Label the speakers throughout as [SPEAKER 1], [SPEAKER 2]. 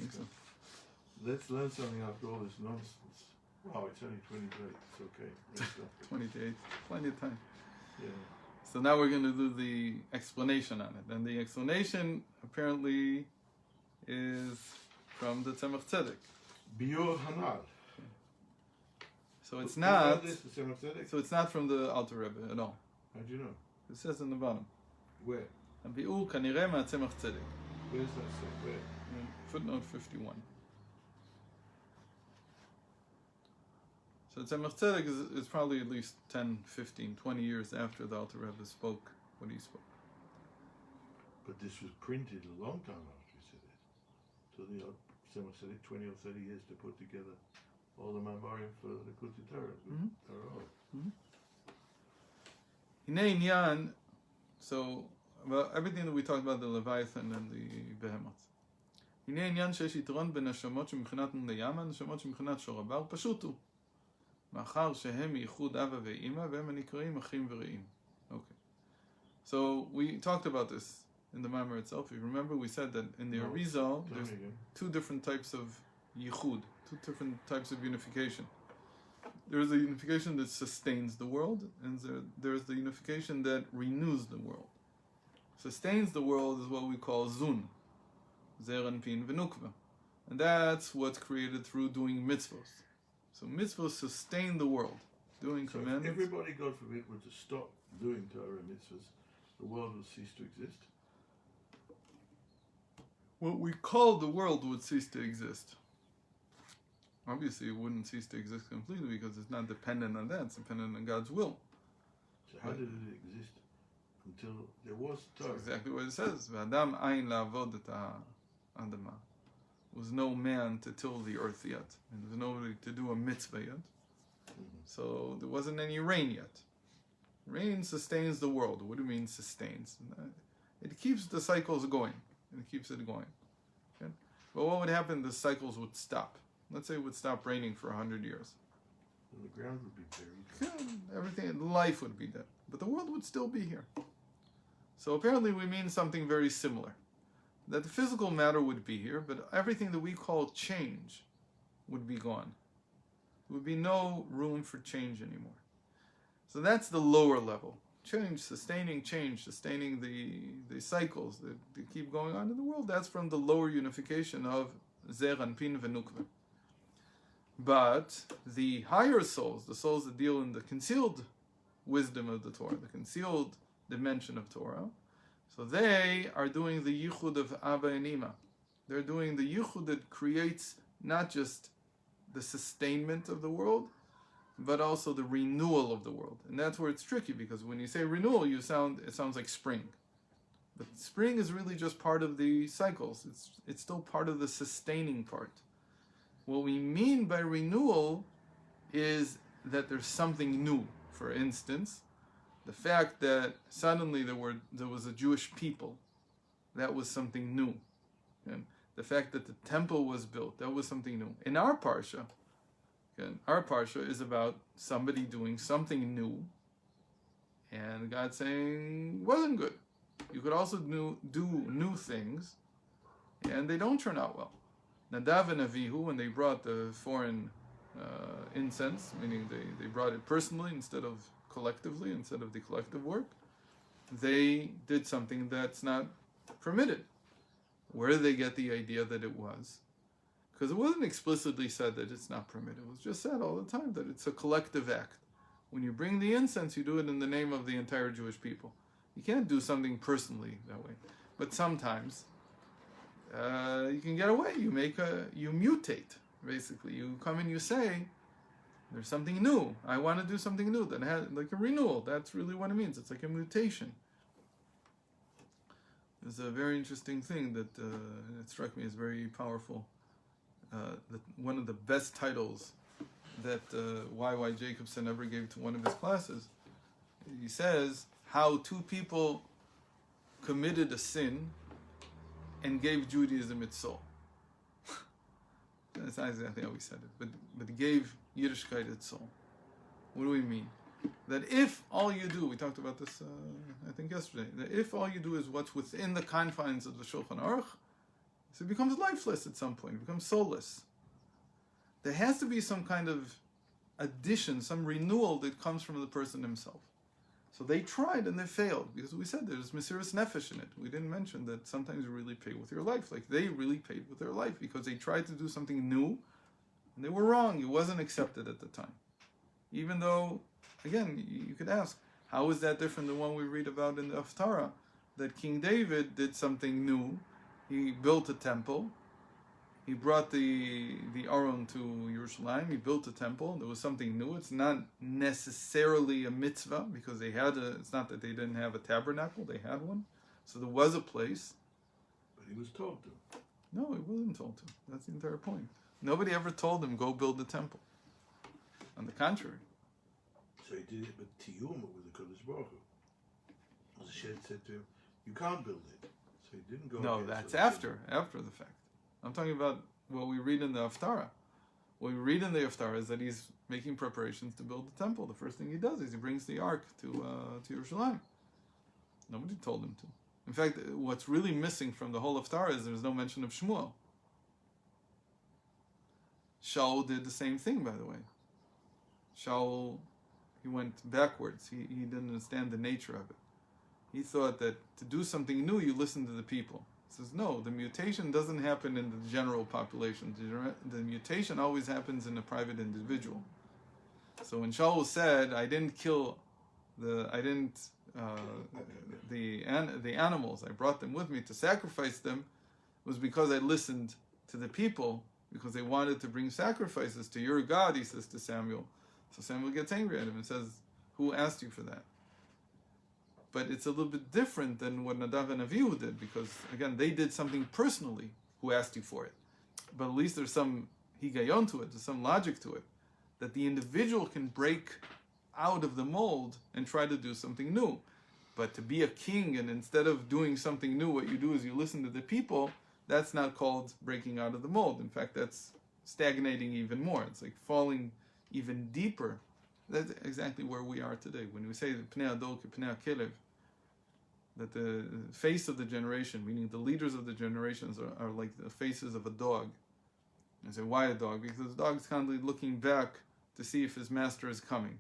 [SPEAKER 1] think so.
[SPEAKER 2] Let's learn something after all this nonsense. Wow, it's only 20 to 8. It's okay. Let's go.
[SPEAKER 1] 20 to 8, plenty of time.
[SPEAKER 2] Yeah.
[SPEAKER 1] So now we're going to do the explanation on it. And the explanation apparently is from the Tzemach Tzedek.
[SPEAKER 2] Biur Hanal.
[SPEAKER 1] So it's not.
[SPEAKER 2] This, the Tzemach Tzedek?
[SPEAKER 1] So it's not from the Alter Rebbe at all.
[SPEAKER 2] How do you know?
[SPEAKER 1] It says in the bottom.
[SPEAKER 2] Where?
[SPEAKER 1] הביאור כנראה מהצמח צדק.
[SPEAKER 2] Where's that say? Where?
[SPEAKER 1] Footnote 51. So Tzemach Tzedek is probably at least 10, 15, 20 years after the Alter Rebbe spoke what he spoke.
[SPEAKER 2] But this was printed a long time after he said it. So the Tzemach Tzedek 20 or 30 years to put together all the Mamorim for the Kutei Torah.
[SPEAKER 1] Hinei Inyan, so well, everything that we talked about, the Leviathan and the Behemoth. הנה עניין שיש יתרון בין השמות שמבחינת נון לים, הנשמות שמבחינת שור הבר, פשוט הוא. מאחר שהם ייחוד אבא ואמא, והם הנקראים אחים ורעים. Okay. So we talked about this in the Maimer itself. You remember we said that in the Arizal, there's two different types of yichud, two different types of unification. There's the unification that sustains the world, and there's the unification that renews the world. Sustains the world is what we call zun, zer anpin v'nukva, and that's what's created through doing mitzvos. So mitzvos sustain the world, doing commandments.
[SPEAKER 2] If everybody, God forbid, were to stop doing Torah and mitzvahs, the world would cease to exist.
[SPEAKER 1] What we call the world would cease to exist. Obviously, it wouldn't cease to exist completely because it's not dependent on that. It's dependent on God's will.
[SPEAKER 2] So how did it exist until there was Torah?
[SPEAKER 1] That's exactly what it says. V'adam ayin la'avod et ha'adama. There was no man to till the earth yet. And there was nobody to do a mitzvah yet. So there wasn't any rain yet. Rain sustains the world. What do you mean sustains? It keeps the cycles going. It keeps it going. Okay? But what would happen? The cycles would stop. Let's say it would stop raining for 100 years.
[SPEAKER 2] And the ground would be buried.
[SPEAKER 1] Everything, life would be dead. But the world would still be here. So apparently we mean something very similar. That the physical matter would be here, but everything that we call change would be gone. There would be no room for change anymore. So that's the lower level. Change, sustaining the cycles that keep going on in the world. That's from the lower unification of Zer, Anpin, Venukva. But the higher souls, the souls that deal in the concealed wisdom of the Torah, the concealed dimension of Torah, so they are doing the yichud of Abba and Ima. They're doing the yichud that creates not just the sustainment of the world, but also the renewal of the world. And that's where it's tricky, because when you say renewal, it sounds like spring. But spring is really just part of the cycles. It's still part of the sustaining part. What we mean by renewal is that there's something new. For instance, the fact that suddenly there was a Jewish people, that was something new. And the fact that the temple was built, that was something new. In our parsha, our parsha is about somebody doing something new, and God saying, wasn't good. You could also do new things, and they don't turn out well. Nadav and Avihu, when they brought the foreign incense, meaning they brought it personally instead of collectively, instead of the collective work, they did something that's not permitted. Where did they get the idea that it was? Because it wasn't explicitly said that it's not permitted. It was just said all the time that it's a collective act. When you bring the incense, you do it in the name of the entire Jewish people. You can't do something personally that way. But sometimes you can get away. You mutate, basically. You come and you say, there's something new. I want to do something new. That has like a renewal. That's really what it means. It's like a mutation. There's a very interesting thing that it struck me as very powerful. That one of the best titles that Y.Y. Jacobson ever gave to one of his classes. He says how two people committed a sin and gave Judaism its soul. That's not exactly how he said it, but gave Yiddishkeit its soul. What do we mean? That if all you do, we talked about this I think yesterday, that if all you do is what's within the confines of the Shulchan Aruch, So it becomes lifeless at some point, it becomes soulless. There has to be some kind of addition, some renewal that comes from the person himself. So they tried and they failed, because we said there's Mesiras Nefesh in it. We didn't mention that sometimes you really pay with your life. Like they really paid with their life because they tried to do something new and they were wrong. It wasn't accepted at the time. Even though, again, you could ask, how is that different than one we read about in the Haftarah? That King David did something new. He built a temple. He brought the Aron to Yerushalayim. He built a temple. There was something new. It's not necessarily a mitzvah because it's not that they didn't have a tabernacle. They had one. So there was a place.
[SPEAKER 2] But he was told to.
[SPEAKER 1] No, he wasn't told to. That's the entire point. Nobody ever told him, go build the temple. On the contrary.
[SPEAKER 2] So he did it with Tiyum, with the Kodesh Baruch Hu. Hashem said to him, you can't build it. So he didn't go.
[SPEAKER 1] No, that's after the fact. I'm talking about what we read in the Haftarah. What we read in the Haftarah is that he's making preparations to build the temple. The first thing he does is he brings the ark to Yerushalayim. Nobody told him to. In fact, what's really missing from the whole Haftarah is there's no mention of Shmuel. Shaul did the same thing, by the way. Shaul, he went backwards. He didn't understand the nature of it. He thought that to do something new, you listen to the people. He says, no, the mutation doesn't happen in the general population. The mutation always happens in a private individual. So when Shaul said, I didn't kill the animals, I brought them with me to sacrifice them, was because I listened to the people, because they wanted to bring sacrifices to your God, he says to Samuel. So Samuel gets angry at him and says, who asked you for that? But it's a little bit different than what Nadav and Avihu did, because, again, they did something personally, who asked you for it. But at least there's some higayon to it, there's some logic to it, that the individual can break out of the mold and try to do something new. But to be a king, and instead of doing something new, what you do is you listen to the people, that's not called breaking out of the mold. In fact, that's stagnating even more. It's like falling even deeper. That's exactly where we are today. When we say Pnei Adol ke Pnei HaKelev, that the face of the generation, meaning the leaders of the generations, are like the faces of a dog. I say, why a dog? Because the dog's constantly looking back to see if his master is coming.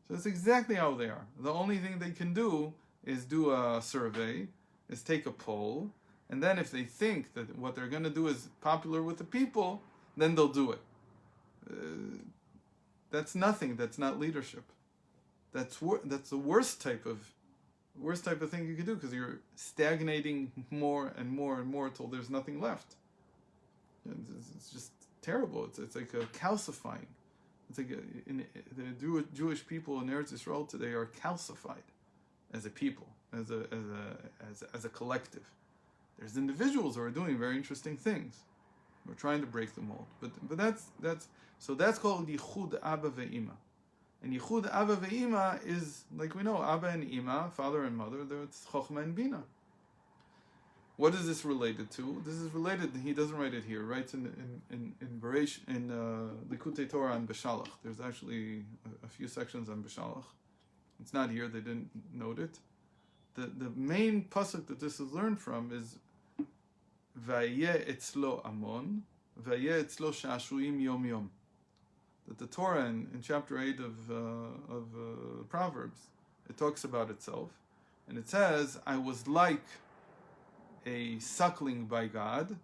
[SPEAKER 1] So that's exactly how they are. The only thing they can do is do a survey, is take a poll, and then if they think that what they're going to do is popular with the people, then they'll do it. That's nothing. That's not leadership. That's the worst type of thing you could do, because you're stagnating more and more and more till there's nothing left. It's just terrible. It's like a calcifying. It's like the Jewish people in Eretz Yisrael today are calcified as a people, as a collective. There's individuals who are doing very interesting things. We're trying to break the mold, but that's called Yichud Abba ve'Ima. And Yichud Abba ve'Ima is, like we know, Abba and Ima, father and mother, that's Chochmah and Bina. What is this related to? This is related, he doesn't write it here, writes in Likutei Torah on Beshalach. There's actually a few sections on Beshalach. It's not here, they didn't note it. The main pasuk that this is learned from is Vayeh etzlo amon, Vayeh etzlo sha'ashuim yom yom. That the Torah in chapter 8 of Proverbs, it talks about itself, and it says, I was like a suckling by God,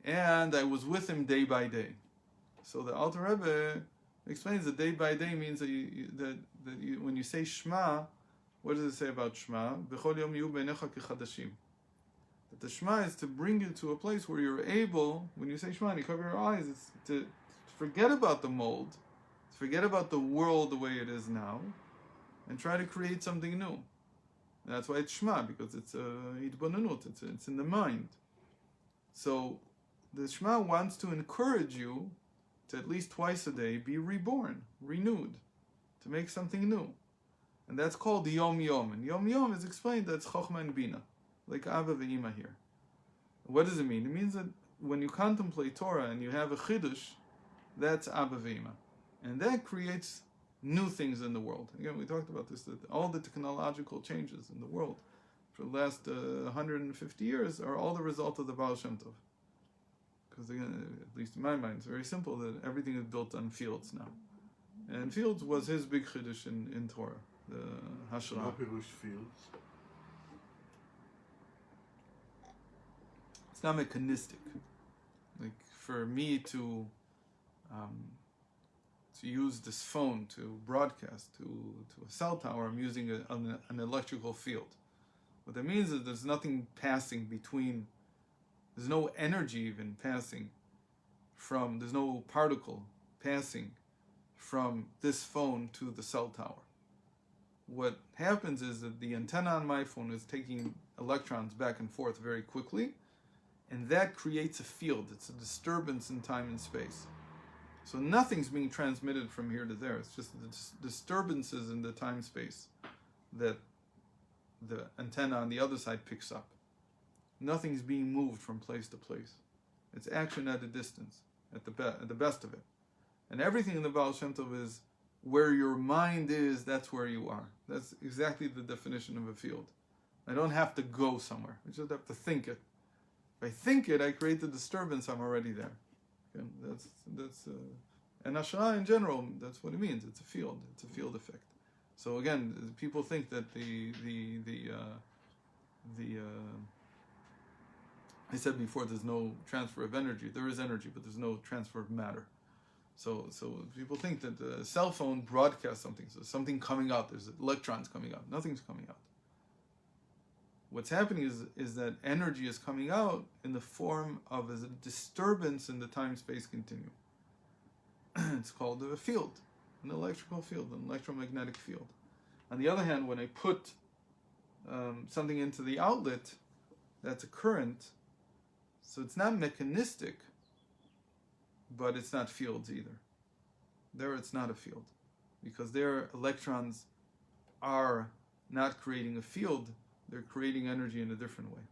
[SPEAKER 1] and I was with him day by day. So the Alter Rebbe explains that day by day means that when you say Shema, what does it say about Shema? B'chol yom yu beinecha kechadashim. That the Shema is to bring you to a place where you're able, when you say Shema and you cover your eyes, it's to forget about the mold, to forget about the world the way it is now, and try to create something new. And that's why it's Shema, because it's Hitbonenut, it's in the mind. So the Shema wants to encourage you to at least twice a day be reborn, renewed, to make something new. And that's called Yom Yom. And Yom Yom is explained that's Chochmah and Bina, like Abba ve'Ima here. What does it mean? It means that when you contemplate Torah and you have a Chiddush, that's Abba ve'Ima. And that creates new things in the world. Again, we talked about this, that all the technological changes in the world for the last 150 years are all the result of the Baal Shem Tov. Because again, at least in my mind, it's very simple that everything is built on fields now. And fields was his big chiddush in Torah, the Hashra.
[SPEAKER 2] No Pirush fields.
[SPEAKER 1] It's not mechanistic. Like for me to use this phone to broadcast to a cell tower, I'm using an electrical field. What that means is there's nothing passing between, there's no energy even passing from, there's no particle passing from this phone to the cell tower. What happens is that the antenna on my phone is taking electrons back and forth very quickly, and that creates a field. It's a disturbance in time and space. So nothing's being transmitted from here to there. It's just the disturbances in the time-space that the antenna on the other side picks up. Nothing's being moved from place to place. It's action at a distance, at the best of it. And everything in the Baal Shem Tov is where your mind is, that's where you are. That's exactly the definition of a field. I don't have to go somewhere. I just have to think it. If I think it, I create the disturbance, I'm already there. Okay? And Hashra in general, that's what it means. It's a field. It's a field effect. So again, people think that I said before, there's no transfer of energy. There is energy, but there's no transfer of matter. So people think that the cell phone broadcasts something. So something coming out. There's electrons coming out. Nothing's coming out. What's happening is that energy is coming out in the form of a disturbance in the time-space continuum. It's called a field, an electrical field, an electromagnetic field. On the other hand, when I put something into the outlet, that's a current. So it's not mechanistic, but it's not fields either. There it's not a field, because there electrons are not creating a field, they're creating energy in a different way.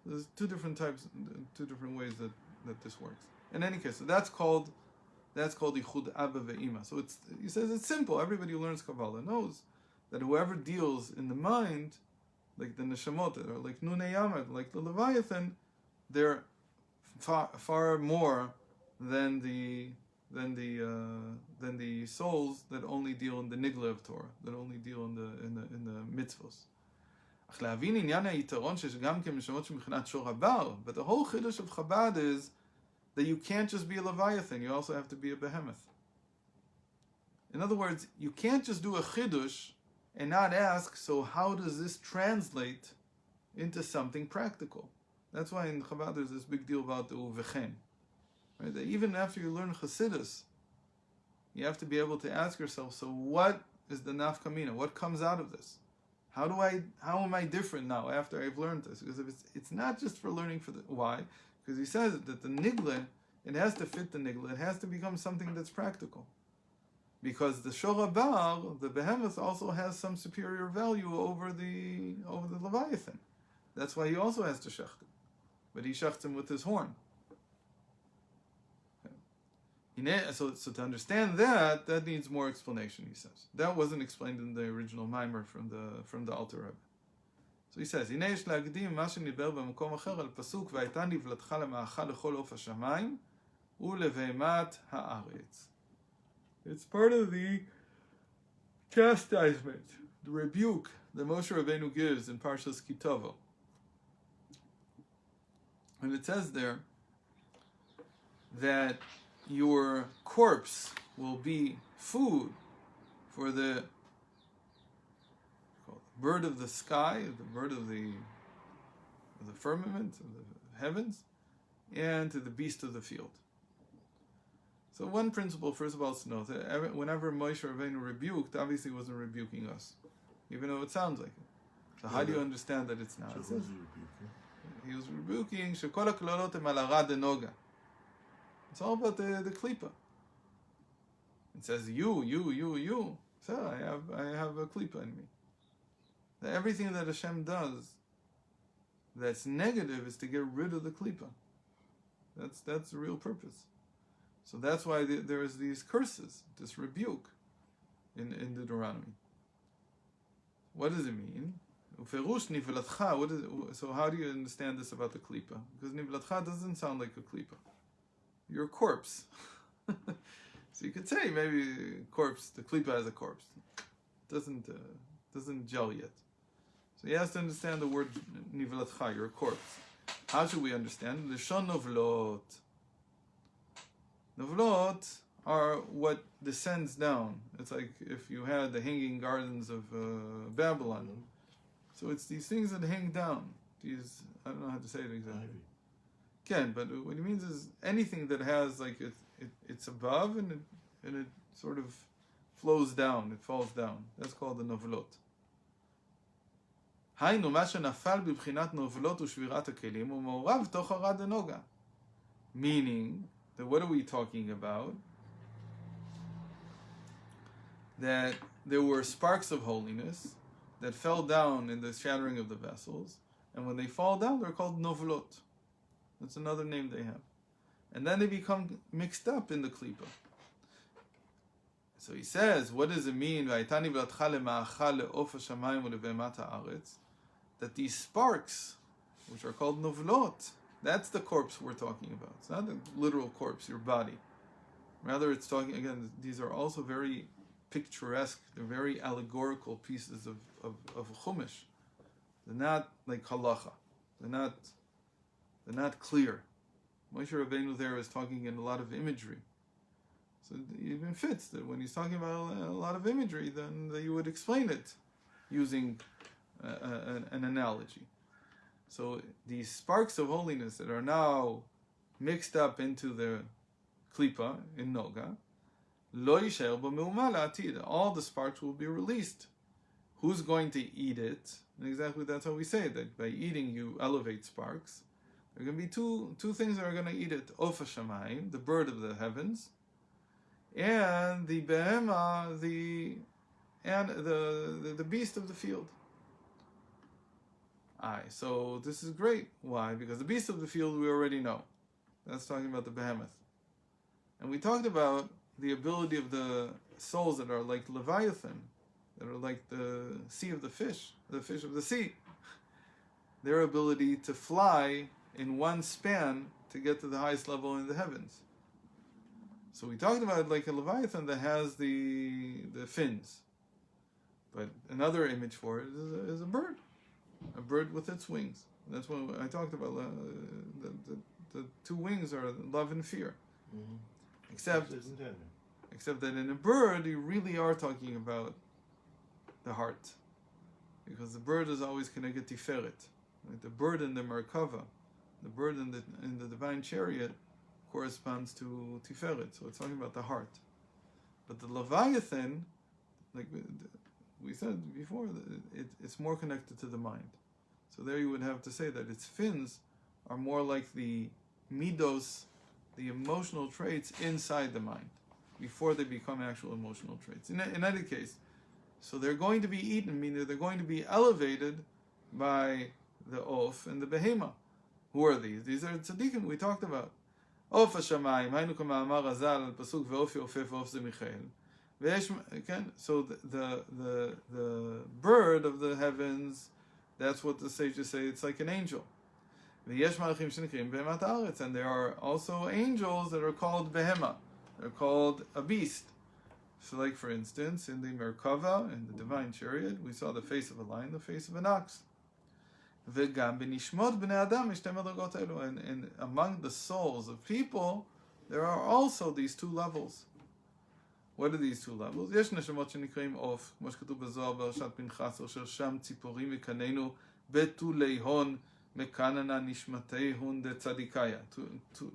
[SPEAKER 1] There's two different ways that this works. In any case, so that's called Ichud Abba Ve'ima. So he says it's simple. Everybody who learns Kabbalah knows that whoever deals in the mind, like the Neshamot, or like Nunei Yamad, like the Leviathan, they're far more than the souls that only deal in the Nigla of Torah, that only deal in the mitzvos. But the whole chiddush of Chabad is that you can't just be a Leviathan, you also have to be a behemoth. In other words, you can't just do a chiddush and not ask, so how does this translate into something practical? That's why in Chabad there's this big deal about the uvechen. Right? That even after you learn Chassidus, you have to be able to ask yourself, so what is the nafkamina? What comes out of this? How am I different now after I've learned this? Because if it's not just for learning for the why, because he says that the nigla, it has to fit the nigla, it has to become something that's practical. Because the Shorabal, the behemoth, also has some superior value over the Leviathan. That's why he also has to shecht him. But he shechts him with his horn. So to understand that needs more explanation, he says. That wasn't explained in the original Maimer from the Alter Rebbe. So he says, הנה יש להקדים מה שניבר במקום אחר על פסוק והייתה נבלתך למאכל לכל עוף השמיים ולבהמת הארץ. It's part of the chastisement, the rebuke that Moshe Rabbeinu gives in Parshas Kitavo. And it says there that your corpse will be food for the bird of the sky, the bird of the firmament, of the heavens, and to the beast of the field. So one principle, first of all, is to know that whenever Moshe Rabbeinu rebuked, obviously he wasn't rebuking us, even though it sounds like it. So how do you understand that it's not?
[SPEAKER 2] So
[SPEAKER 1] it says, he was rebuking Shekol HaKlalot Hem Al Hara Denoga. It's all about the klipa. It says you. So I have a klipa in me. That everything that Hashem does that's negative is to get rid of the klipa. That's the real purpose. So that's why there is these curses, this rebuke in Deuteronomy. What does it mean? Uferush nivlatcha. So how do you understand this about the klipa? Because nivlatcha doesn't sound like a klipa. You're a corpse. So you could say maybe corpse. The klipa has a corpse. Doesn't gel yet. So he has to understand the word nivlatcha. You're a corpse. How should we understand? Lishon novlot. Novlot are what descends down. It's like if you had the hanging gardens of Babylon. So it's these things that hang down. These, I don't know how to say it exactly. Can, but what he means is anything that has like it's above and it sort of flows down. It falls down. That's called the novlot. היינו, מה שנפל בבחינת נובלות ושבירת הכלים הוא מעורב תוך הרד הנוגה. Meaning, that what are we talking about? That there were sparks of holiness that fell down in the shattering of the vessels, and when they fall down, they're called novlot. That's another name they have. And then they become mixed up in the klipa. So he says, what does it mean? That these sparks, which are called novlot, that's the corpse we're talking about. It's not the literal corpse, your body. Rather, it's talking, again, these are also very picturesque, they're very allegorical pieces of chumash. They're not like halacha. They're not clear. Moshe Rabbeinu there is talking in a lot of imagery. So it even fits that when he's talking about a lot of imagery, then that you would explain it using an analogy. So these sparks of holiness that are now mixed up into the klipa in Noga, lo yisher b'meuma la'atid. All the sparks will be released. Who's going to eat it? And exactly that's how we say that by eating you elevate sparks. There are going to be two things that are going to eat it: Ofa Shamayim, the bird of the heavens, and the behema, the beast of the field. So this is great. Why? Because the beast of the field we already know. That's talking about the behemoth. And we talked about the ability of the souls that are like Leviathan, that are like the sea of the fish of the sea. Their ability to fly in one span to get to the highest level in the heavens. So we talked about like a Leviathan that has the fins. But another image for it is a bird with its wings. That's what I talked about. The two wings are love and fear. Mm-hmm. Except that in a bird, you really are talking about the heart. Because the bird is always connected to Tiferet. Like the bird in the Merkava, the bird in the divine chariot corresponds to Tiferet. So it's talking about the heart. But the Leviathan, like we said before, it's more connected to the mind. So there you would have to say that its fins are more like the midos, the emotional traits inside the mind, before they become actual emotional traits. In any case, so they're going to be eaten, meaning they're going to be elevated by the Of and the Behema. Who are these? These are tzaddikim we talked about. Of HaShamayim, haynu k'ma'amar Hazal al pasuk ve'ofi ofef of ze Michael. So the bird of the heavens, that's what the sages say, it's like an angel. And there are also angels that are called behema. They're called a beast. So like for instance, in the Merkava, in the divine chariot, we saw the face of a lion, the face of an ox. And among the souls of people, there are also these two levels. What are these two levels? יש נשמות שנקראים עוף, כמו שכתוב בזוהר בפרשת פנחס, אשר שם ציפורים יקננו בתולי הון מקננה נשמתיהון דצדיקיה.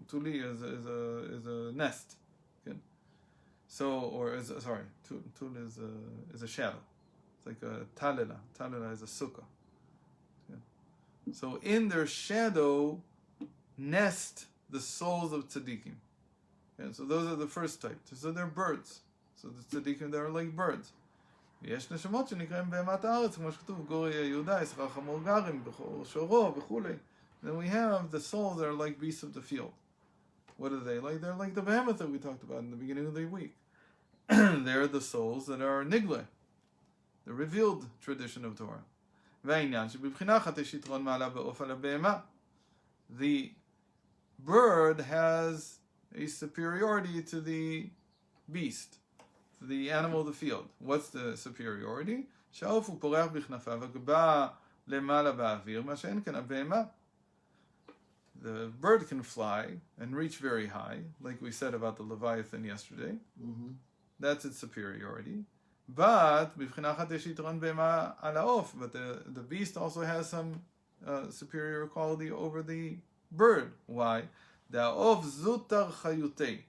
[SPEAKER 1] Tuli is a nest. Okay? Tul is a shadow. It's like a talela. Talela is a sukkah. Okay? So in their shadow nest the souls of tzaddikim. Okay? So those are the first type. So they're birds. So the tzaddikim, they are like birds. יש נשמות שנקראים בהמת הארץ, כמו שכתוב, גורי יהודה, יששכר חמור גרים, בכור שורו, וכולי. Then we have the souls that are like beasts of the field. What are they like? They're like the behemoth that we talked about in the beginning of the week. They're the souls that are nigle, the revealed tradition of Torah. והעניין שבבחינה אחת יש יתרון מעלה בעוף על הבהמה. The bird has a superiority to the beast, to the animal of the field. What's the superiority? שהעוף הוא פורח בכנפיו הגבה למעלה באוויר, מה שאין כן הבהמה. The bird can fly and reach very high, like we said about the Leviathan yesterday.
[SPEAKER 2] Mm-hmm.
[SPEAKER 1] That's its superiority. But בבחינה אחת יש יתרון בהמה על העוף, but the beast also has some superior quality over the bird. Why? דהעוף זוטר חיותי.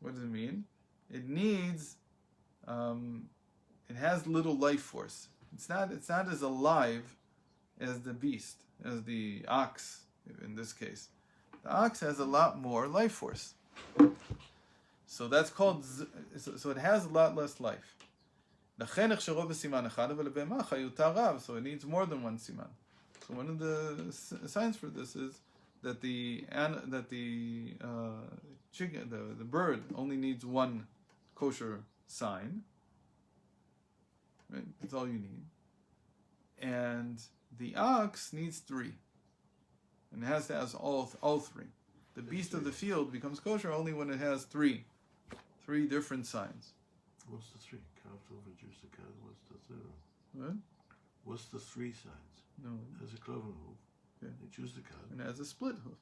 [SPEAKER 1] What does it mean? It needs, it has little life force. It's not as alive as the beast, as the ox in this case. The ox has a lot more life force. So that's called, so it has a lot less life. לכן הכשרו בסימן אחד, אבל לבהמה חיותה רב, so it needs more than one siman. So one of the signs for this is that the chicken, the bird only needs one kosher sign. Right? That's all you need. And the ox needs 3. And it has to have all 3. The beast of the field becomes kosher only when it has 3 different signs.
[SPEAKER 2] What's the 3? Carved over, juice the cow. What's the 3rd?
[SPEAKER 1] What?
[SPEAKER 2] What's the 3 signs?
[SPEAKER 1] No.
[SPEAKER 2] It has a cloven hoof.
[SPEAKER 1] Okay.
[SPEAKER 2] It chews the cow.
[SPEAKER 1] And it has a split hoof.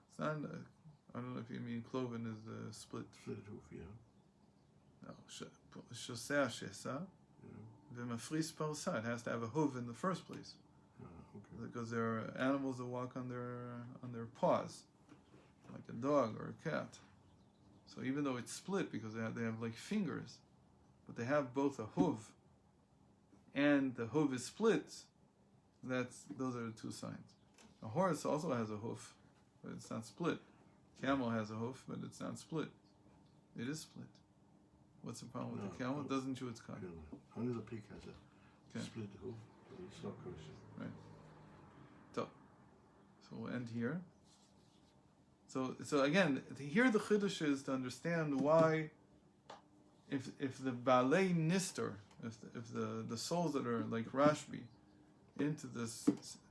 [SPEAKER 1] It's not, I don't know if you mean cloven is a split.
[SPEAKER 2] Split hoof, yeah.
[SPEAKER 1] No. שוסע שסע, ומפריס פרסה. It has to have a hoof in the first place.
[SPEAKER 2] Okay.
[SPEAKER 1] Because there are animals that walk on their paws, like a dog or a cat. So even though it's split because they have like fingers, but they have both a hoof and the hoof is split, those are the 2 signs. A horse also has a hoof, but it's not split. Camel has a hoof, but it's not split. It is split. What's the problem with the camel? It doesn't chew its cud.
[SPEAKER 2] Only the pig has a
[SPEAKER 1] Okay.
[SPEAKER 2] split hoof, but it's not kosher.
[SPEAKER 1] Right. So we'll end here. So again, here the chiddush is to understand why, if the balei nister, if the souls that are like Rashbi, into this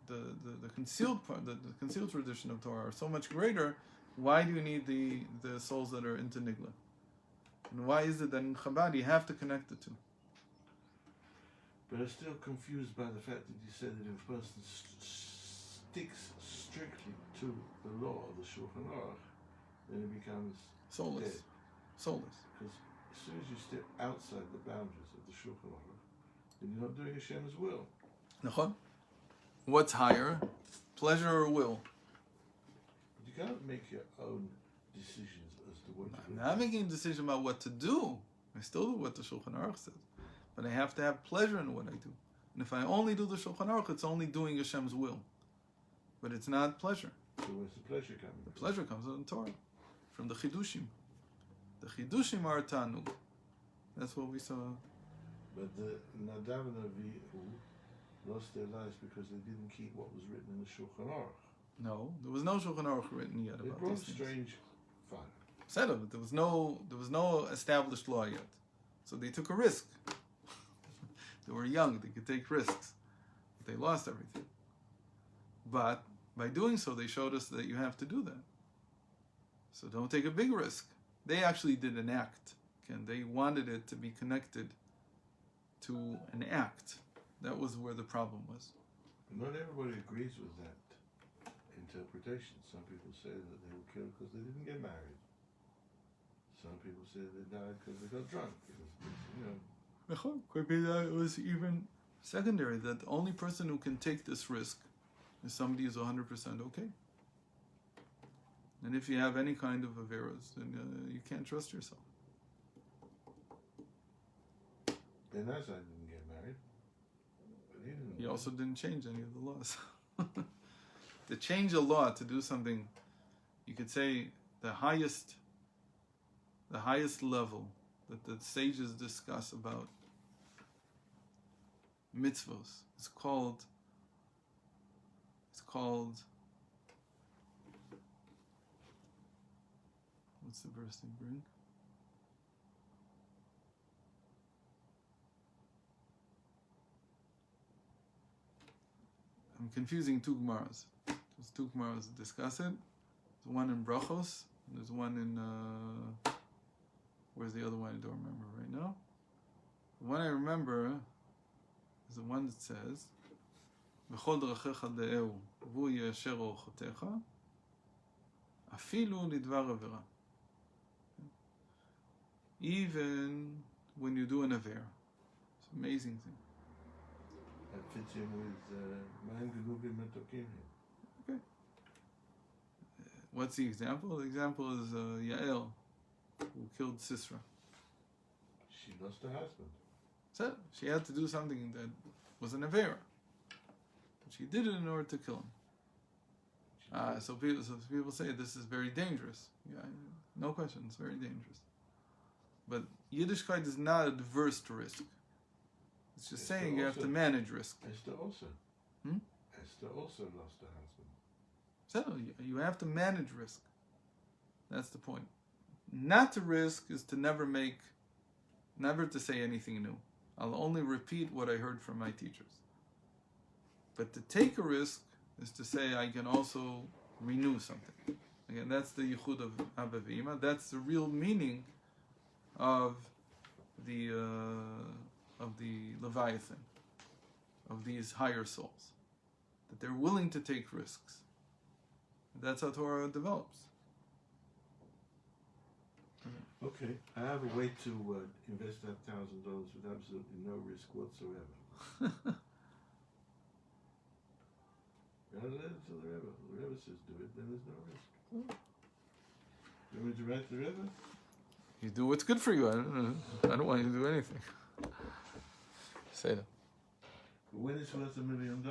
[SPEAKER 1] the concealed part, the concealed tradition of Torah are so much greater, why do you need the souls that are into Nigla? And why is it that in Chabad you have to connect the 2?
[SPEAKER 2] But I'm still confused by the fact that you said that if a person sticks strictly to the law of the Shulchan Aruch, then it becomes
[SPEAKER 1] Soulless.
[SPEAKER 2] dead.
[SPEAKER 1] Soulless.
[SPEAKER 2] Because as soon as you step outside the boundaries of the Shulchan Aruch, then you're not doing Hashem's will.
[SPEAKER 1] Nachon? What's higher, pleasure or will?
[SPEAKER 2] But you can't make your own decisions as to what
[SPEAKER 1] I'm
[SPEAKER 2] you
[SPEAKER 1] not making a decision about what to do. I still do what the Shulchan Aruch says. But I have to have pleasure in what I do. And if I only do the Shulchan Aruch, it's only doing Hashem's will. But it's not pleasure.
[SPEAKER 2] So where's the pleasure coming
[SPEAKER 1] The
[SPEAKER 2] from?
[SPEAKER 1] pleasure comes from the Torah, from the Chidushim. The Chidushim are Tanug. That's what we saw.
[SPEAKER 2] But the Nadav and Avihu lost their lives because they didn't keep what was written in the Shulchan Aruch.
[SPEAKER 1] No, there was no Shulchan Aruch written yet
[SPEAKER 2] They
[SPEAKER 1] about
[SPEAKER 2] brought
[SPEAKER 1] these things.
[SPEAKER 2] strange fire.
[SPEAKER 1] Said of it, there was no established law yet. So they took a risk. They were young, they could take risks. But they lost everything. But by doing so, they showed us that you have to do that. So don't take a big risk. They actually did an act. And they wanted it to be connected to an act. That was where the problem was.
[SPEAKER 2] But not everybody agrees with that interpretation. Some people say that they were killed because they didn't get married. Some people say they died because they got drunk.
[SPEAKER 1] Could be that it was even secondary, that the only person who can take this risk is somebody who's 100% okay. And if you have any kind of averas, then you can't trust yourself.
[SPEAKER 2] Ben Azai didn't get married. But he didn't.
[SPEAKER 1] He also didn't change any of the laws. To change a law, to do something, you could say the highest level that the sages discuss about mitzvos. It's called what's the verse they bring? I'm confusing two Gemaras. There's two Gemaras that discuss it. There's one in Brachos, and there's one in, where's the other one? I don't remember right now. The one I remember is the one that says, "V'chol d'rachecha de'eu, v'hu yasher orchotecha, afilu lidvar avera." Even when you do an avera. It's an amazing thing.
[SPEAKER 2] That fits in with Ma'am Genuvim Metokim.
[SPEAKER 1] Okay. What's the example? The example is Yael, who killed Sisera.
[SPEAKER 2] She lost her husband.
[SPEAKER 1] So she had to do something that was an avera. But she did it in order to kill him. So people say this is very dangerous. Yeah, no question, it's very dangerous. But Yiddishkeit is not adverse to risk. It's just
[SPEAKER 2] Esther
[SPEAKER 1] saying you have
[SPEAKER 2] also-
[SPEAKER 1] to manage risk.
[SPEAKER 2] Esther also.
[SPEAKER 1] Hmm?
[SPEAKER 2] Esther also lost her husband.
[SPEAKER 1] So you have to manage risk. That's the point. Not to risk is to never to say anything new. I'll only repeat what I heard from my teachers. But to take a risk is to say I can also renew something. Again, that's the yichud of Abba v'Ima. That's the real meaning of the Leviathan, of these higher souls, that they're willing to take risks. That's how Torah develops.
[SPEAKER 2] Okay, I have a way to invest that $1,000 with absolutely no risk whatsoever. Gotta let it to the Rebbe. The Rebbe says do it, then there's no risk. You want me to write the Rebbe?
[SPEAKER 1] You do what's good for you. I don't want you to do anything. Say that.
[SPEAKER 2] But when it's worth $1 million,